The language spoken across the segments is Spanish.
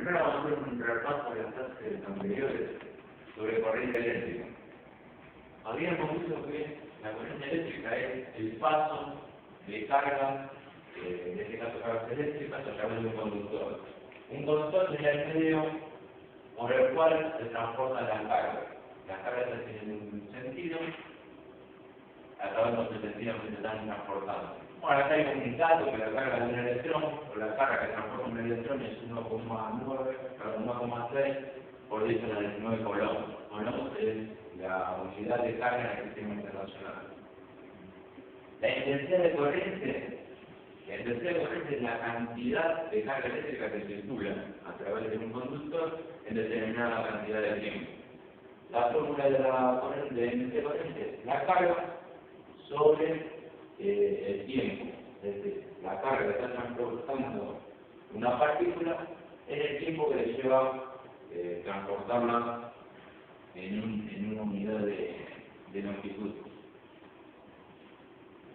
Primero vamos a hacer un repaso de las clases anteriores sobre corriente eléctrica. Habíamos visto que la corriente eléctrica es el paso de carga, en este caso cargas eléctricas, a través de un conductor. Un conductor sería el medio por el cual se transporta la carga. Las cargas tienen un sentido, a través de los sentidos que se están transportando. Bueno, acá hay un dato que la carga de un electrón, o la carga que transporta un electrón es 1,6 por 10 a la 19 coulombs. Coulombs es la unidad de carga en el sistema internacional. La intensidad de corriente, es la cantidad de carga eléctrica que circula a través de un conductor en determinada cantidad de tiempo. La fórmula de la intensidad de corriente es la carga sobre el tiempo. Es decir, la carga que está transportando una partícula es el tiempo que le lleva transportarla en una unidad de longitud.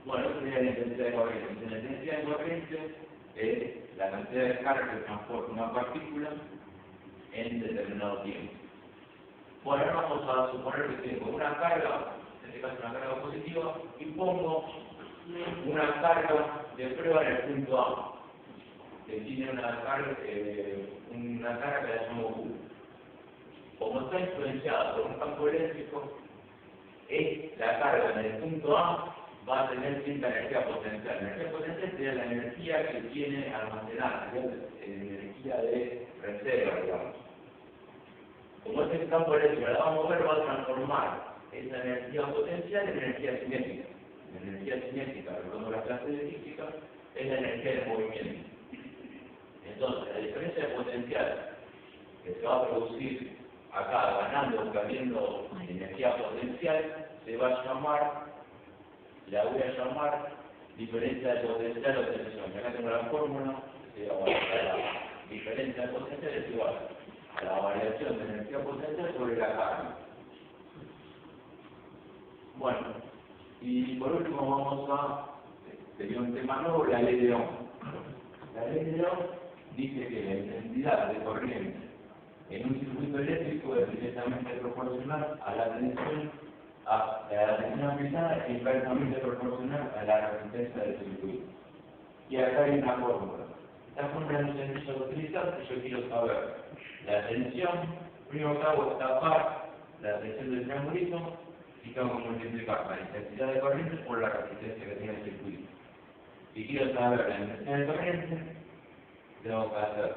Bueno, esa sería la intensidad de corriente. La intensidad de corriente es la cantidad de carga que transporta una partícula en determinado tiempo. Bueno, ahora vamos a suponer que tengo una carga, en este caso una carga positiva, y pongo una carga de prueba en el punto A, que tiene una carga que la llamo Q. Como está influenciada por un campo eléctrico, la carga en el punto A va a tener cierta energía potencial. La energía potencial sería la energía que tiene almacenada, energía de reserva, digamos. Como este campo eléctrico la vamos a mover, va a transformar esa energía potencial en energía cinética. La energía cinética, recordando la clase de física, es la energía del movimiento. Entonces, la diferencia de potencial que se va a producir acá, ganando o perdiendo energía potencial, se va a llamar, la voy a llamar diferencia de potencial o tensión. Acá tengo la fórmula, que la diferencia de potencial es igual a la variación de energía potencial sobre la carga. Bueno, y por último vamos a, sería un tema nuevo, la ley de Ohm. La ley de Ohm dice que la intensidad de corriente en un circuito eléctrico es directamente proporcional a la tensión aplicada e inversamente proporcional a la resistencia del circuito. Y acá hay una fórmula. Esta fórmula es muy sencilla de utilizar, que yo quiero saber la tensión. Primero que hago es tapar la tensión del triangulito y tengo que multiplicar la intensidad de corriente por la resistencia que tiene el circuito. Si quiero saber la intensidad de corriente, tengo que hacer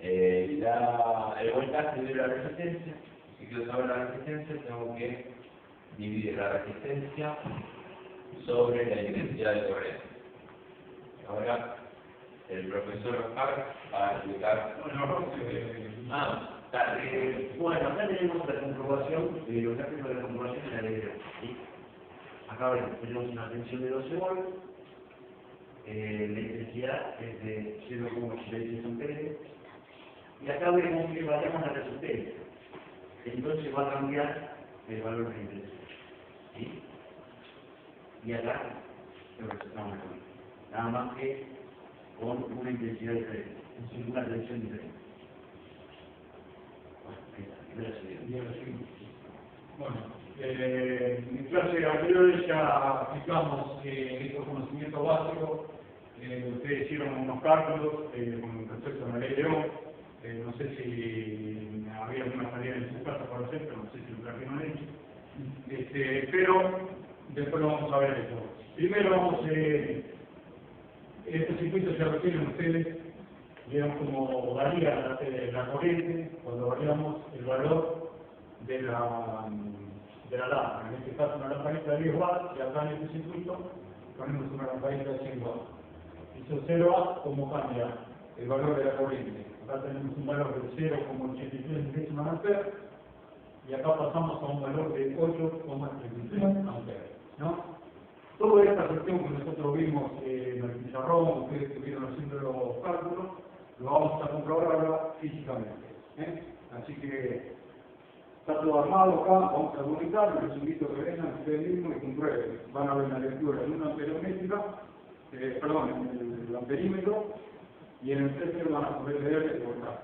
el voltaje de la resistencia. Si quiero saber la resistencia, tengo que dividir la resistencia sobre la intensidad de corriente. Ahora, el profesor Hart va a explicar. Bueno, acá tenemos la comprobación, los gráficos de la comprobación de la ley de Ohm, ¿sí? Acá tenemos una tensión de 12 volts, la intensidad es de 0,86 amperes, y acá vemos que variamos la resistencia, entonces va a cambiar el valor de la intensidad, ¿sí? Y acá lo representamos con nada más que con una intensidad diferente, una tensión diferente. Bueno, en clase anteriores ya aplicamos estos conocimientos básicos. Ustedes hicieron unos cálculos con respecto a la ley de Ohm. No sé si había alguna tarea en su casa para hacer, pero no sé si lo trajeron ellos. Pero después lo vamos a ver eso. Primero este circuito se refieren ustedes. Vieron cómo varía la corriente cuando variamos el valor de la lámpara. En este caso una lamparita de 10 watts y acá en este circuito ponemos una lamparita de 100 watts. Hizo 0 watts, ¿cómo cambia el valor de la corriente? Acá tenemos un valor de 0,83 décimas amperes y acá pasamos a un valor de 8,33 amperes, ¿no? Toda esta cuestión que nosotros vimos en el pizarrón, ustedes estuvieron haciendo los cálculos, lo vamos a comprobar ahora físicamente. Así que está todo armado acá, vamos a comunicar, les invito a que vengan ustedes mismos y comprueben. Van a ver la lectura en una amperométrica, en el amperímetro, y en el tester van a poder leer el voltaje.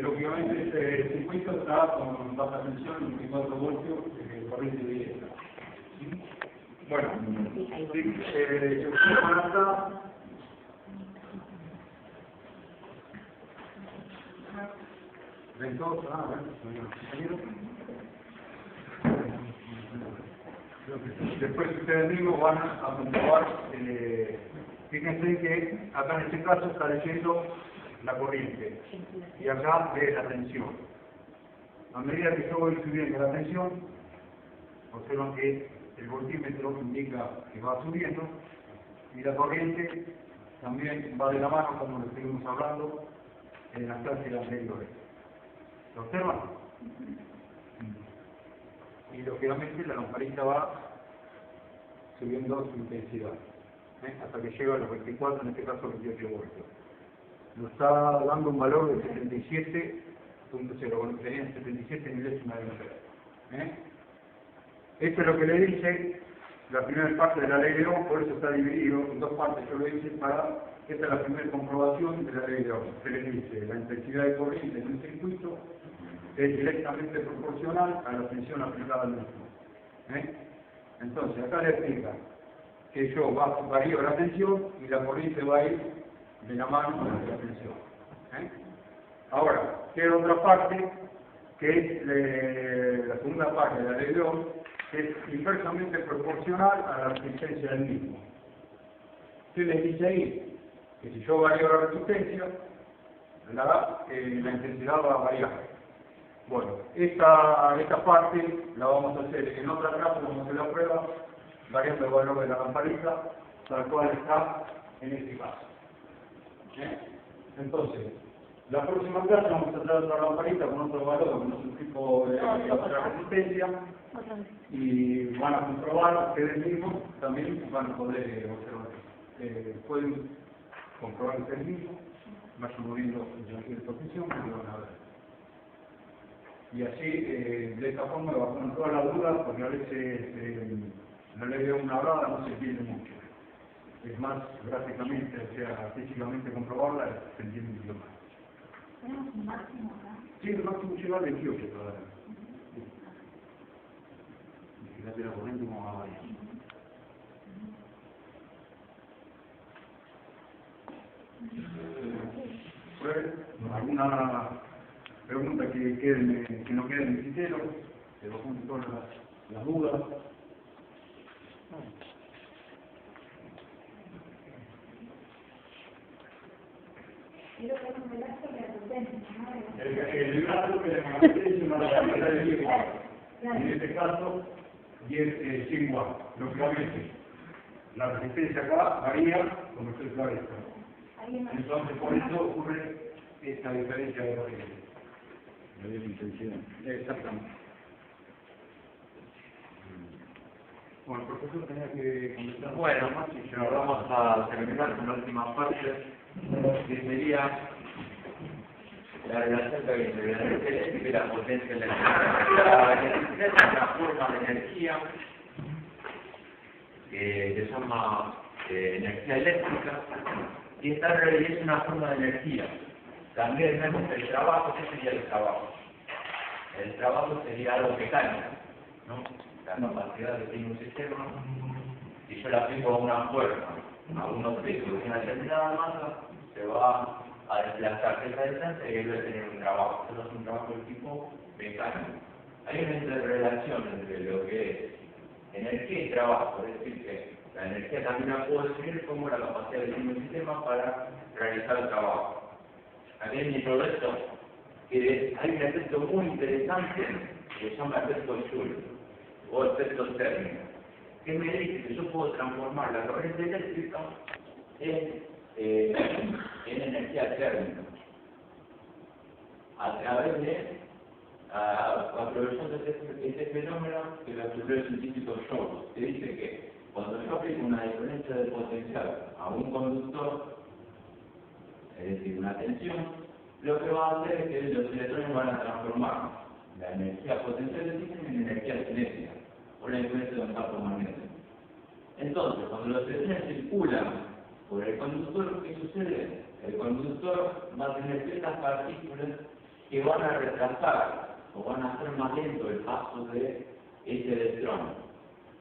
Lógicamente este circuito está con baja tensión, 24 voltios, corriente directa. Bueno, se observa acá ven todos, bueno, después ustedes mismos van a comprobar, fíjense que acá en este caso está leyendo la corriente y acá ve la tensión. A medida que yo voy subiendo la tensión, observan que el voltímetro indica que va subiendo y la corriente también va de la mano, como lo estuvimos hablando en las clases anteriores. ¿Lo observan? Y lógicamente la lamparita va subiendo su intensidad, hasta que llega a los 24, en este caso 28 voltios. Nos está dando un valor de 77.0, bueno, serían 77 milésimas de ampere. Esto es lo que le dice la primera parte de la ley de Ohm, por eso está dividido en dos partes, yo lo hice para, esta es la primera comprobación de la ley de Ohm. Se le dice, la intensidad de corriente en un circuito es directamente proporcional a la tensión aplicada al mismo. Entonces, acá le explica que yo varío la tensión y la corriente va a ir de la mano de la tensión. Ahora, queda otra parte, que es la segunda parte de la ley de Ohm, que es inversamente proporcional a la resistencia del mismo. ¿Qué les dice ahí? Que si yo varío la resistencia, la intensidad va a variar. Bueno, esta parte la vamos a hacer en otra clase, vamos a hacer la prueba, variando el valor de la lamparita, tal cual está en este caso. Entonces, la próxima clase vamos a traer otra lamparita con otro valor, con otro tipo de otra resistencia, y van a comprobar ustedes mismos, también van a poder observar. Pueden comprobar ustedes mismos, vayan moviendo de posición y van a ver. Y así, de esta forma, bajan todas las dudas, porque a veces la ley de una hablada no se entiende mucho. Es más, gráficamente, o sea, físicamente comprobarla, se entiende mucho más. ¿Tenemos un máximo acá? Sí, el máximo llega a 28 todavía. Y fíjate la corriente como va a variar. ¿Alguna pregunta que no quede en el tintero? Se lo junto todas las dudas. Yo creo que es un gasto de la potencia, ¿no? El gasto que la potencia es una cantidad de 10 watts. En este caso, 10 100 watts. Lógicamente, la resistencia acá varía como estoy claro. Entonces, por eso ocurre esta diferencia de corriente. La intensidad. Exactamente. Bueno, el profesor tenía que contestar. Bueno, ahora vamos a terminar con la última parte, que sería la relación entre la energía eléctrica y la potencia eléctrica. La electricidad es una forma de energía que se llama energía eléctrica, y esta en realidad es una forma de energía. También vemos el trabajo. ¿Qué sería el trabajo? El trabajo sería algo mecánico, ¿no? La capacidad que tiene un sistema, si yo le aplico a una fuerza, a un objeto de una determinada masa, se va a desplazar esa distancia y él va a tener un trabajo. Eso es un trabajo de tipo mecánico. Hay una interrelación entre lo que es energía y trabajo, es decir, que la energía también la puedo definir como la capacidad que tiene un sistema para realizar el trabajo. Aquí en todo esto, que hay un efecto muy interesante que se llama efecto Joule o efecto térmico, que me dice que yo puedo transformar la corriente eléctrica en energía térmica a través de aprovechando este fenómeno que lo estudió el científico Joule, que dice que cuando yo aplico una diferencia de potencial a un conductor, es decir, una tensión, lo que va a hacer es que los electrones van a transformar la energía potencial del sistema en energía cinética, por la influencia de un campo Entonces, cuando los electrones circulan por el conductor, ¿qué sucede? El conductor va a tener ciertas partículas que van a retrasar o van a hacer más lento el paso de ese electrón.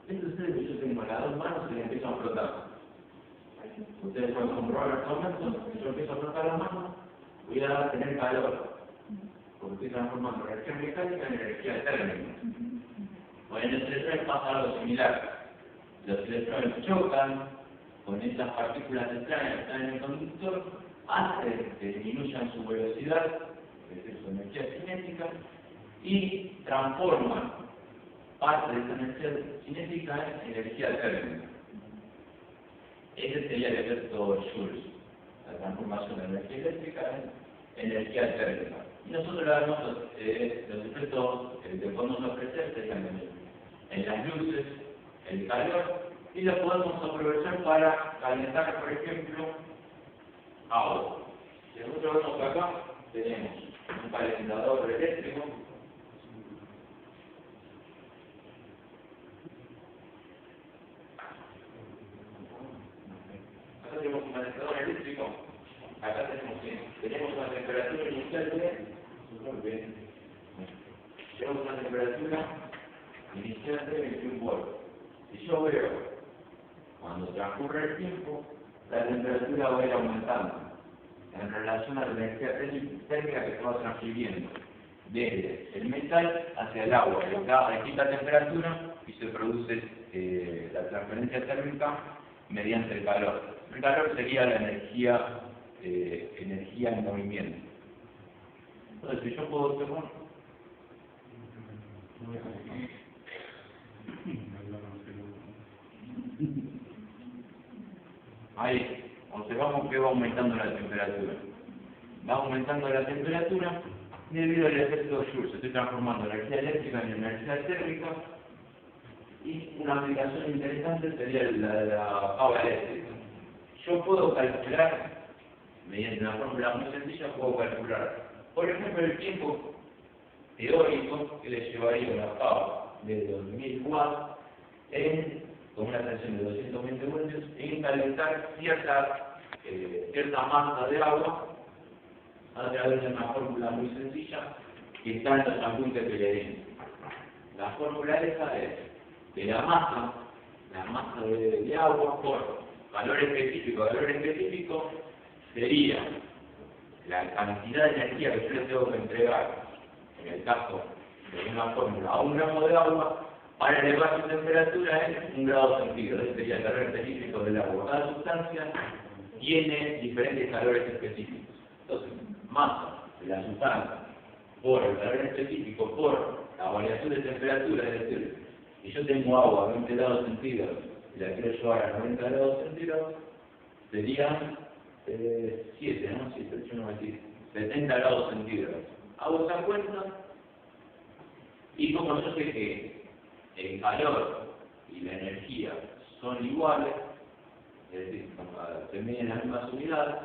Esto sucede que yo tengo las dos manos y le empiezo a frotar. Ustedes pueden comprobar el momento, si yo empiezo a frotar las manos, voy a tener calor, porque estoy transformando energía mecánica en energía térmica. Bueno, en los electrones pasa algo similar. Los electrones chocan con esas partículas extrañas que están en el conductor, hacen que disminuyan su velocidad, es decir, su energía cinética, y transforman parte de esa energía cinética en energía térmica. Ese sería el efecto Joule, la transformación de energía eléctrica en energía térmica. Y nosotros los efectos que podemos ofrecer serían en las luces, el calor, y lo podemos aprovechar para calentar, por ejemplo, agua. Si nosotros vemos acá, tenemos un calentador eléctrico. Acá tenemos un calentador eléctrico. Acá tenemos una temperatura inicial tenemos una temperatura inicial de 21 volts. Si yo veo, cuando transcurre el tiempo, la temperatura va a ir aumentando en relación a la energía térmica que se va transfiriendo desde el metal hacia el agua. Hay quita temperatura y se produce la transferencia térmica mediante el calor. El calor sería la energía en movimiento. Entonces, si yo puedo tomar ahí, observamos que va aumentando la temperatura. Va aumentando la temperatura debido al efecto Joule. Estoy transformando energía eléctrica en energía térmica. Y una aplicación interesante sería la de la pava eléctrica. Yo puedo calcular, mediante una fórmula muy sencilla, puedo calcular, por ejemplo, el tiempo teórico que le llevaría una pava de 2000 watts con una tensión de 220 voltios en calentar cierta masa de agua a través de una fórmula muy sencilla que está en los apuntes que le di. La fórmula esa es de la masa de agua por valor específico sería la cantidad de energía que yo le tengo que entregar, en el caso de una fórmula, a 1 gramo de agua, para elevar su temperatura en 1 grado centígrado. Ese sería el calor específico del agua. Cada sustancia tiene diferentes calores específicos. Entonces, masa de la sustancia por el calor específico, por la variación de temperatura, es decir, si yo tengo agua a 20 grados centígrados y la quiero llevar a 90 grados centígrados, serían 70 grados centígrados. Hago esa cuenta y como yo sé que el calor y la energía son iguales, es decir, se miden las mismas unidades,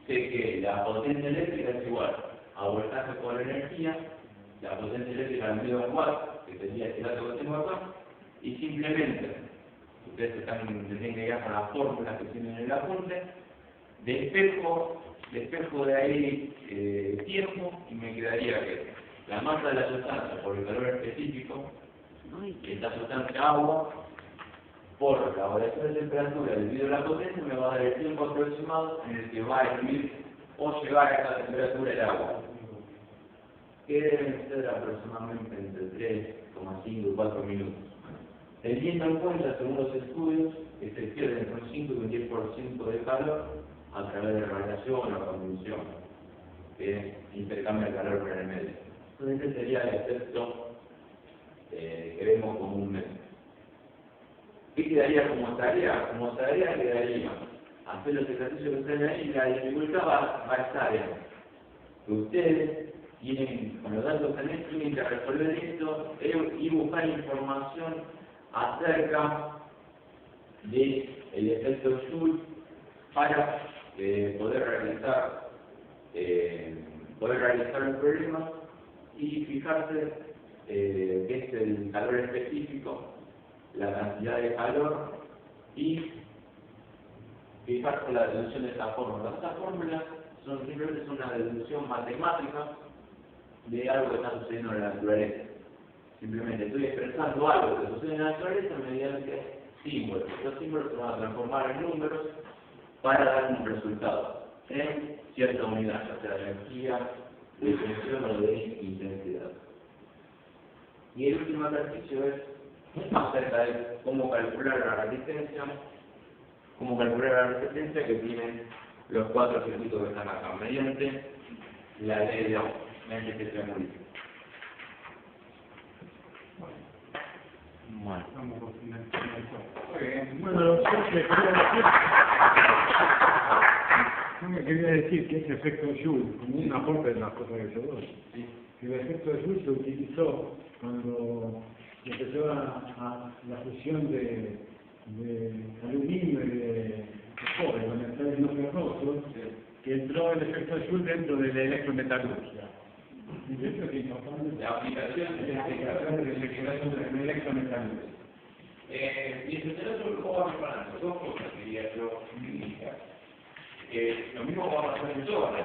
sé que la potencia eléctrica es igual a voltaje por energía, la potencia eléctrica al medio watts, que sería este dato que tengo acá, y simplemente, ustedes tienen que ir con las fórmulas que tienen en el apunte, despejo de ahí tiempo y me quedaría que la masa de la sustancia por el calor específico, esta sustancia agua, por la variación de temperatura debido a la potencia, me va a dar el tiempo aproximado en el que va a hervir o llegar a esa temperatura el agua, que deben ser aproximadamente entre 3,5 y 4 minutos. Teniendo en cuenta, según los estudios, que se pierde entre un 5 y un 10% de calor a través de radiación o convección, que intercambia el calor por el medio. Entonces, ese sería el efecto que vemos comúnmente. ¿Qué quedaría como tarea? Como tarea quedaría hacer los ejercicios que están ahí, la dificultad va a estar en que ustedes tienen, con los datos que tenés, tienen que resolver esto y buscar información acerca del efecto Joule para poder realizar el problema y fijarse que es el calor específico la cantidad de calor y fijar la deducción de esta fórmula. Estas fórmulas simplemente son una deducción matemática de algo que está sucediendo en la naturaleza. Simplemente estoy expresando algo que sucede en la naturaleza mediante símbolos. Estos símbolos se van a transformar en números para dar un resultado en cierta unidad, ya sea de energía, de tensión o de intensidad. Y el último ejercicio es acerca de cómo calcular la resistencia que tienen los 4 circuitos que están acá, mediante la ley de Ohm, mediante este triángulo. Bueno. Vamos a finalizar. Bueno, yo me quería decir que ese efecto de Joule, como un aporte de las cosas que yo doy, el efecto de Joule se utilizó cuando empezó la fusión de aluminio y de cobre, con el no ferroso, que entró el efecto de Joule dentro de la electrometalurgia. Y de hecho es importante La aplicación del electrometalurgia. Y el centro ¿cómo va preparando? Dos cosas quería yo indicar. Lo mismo va a pasar en todas las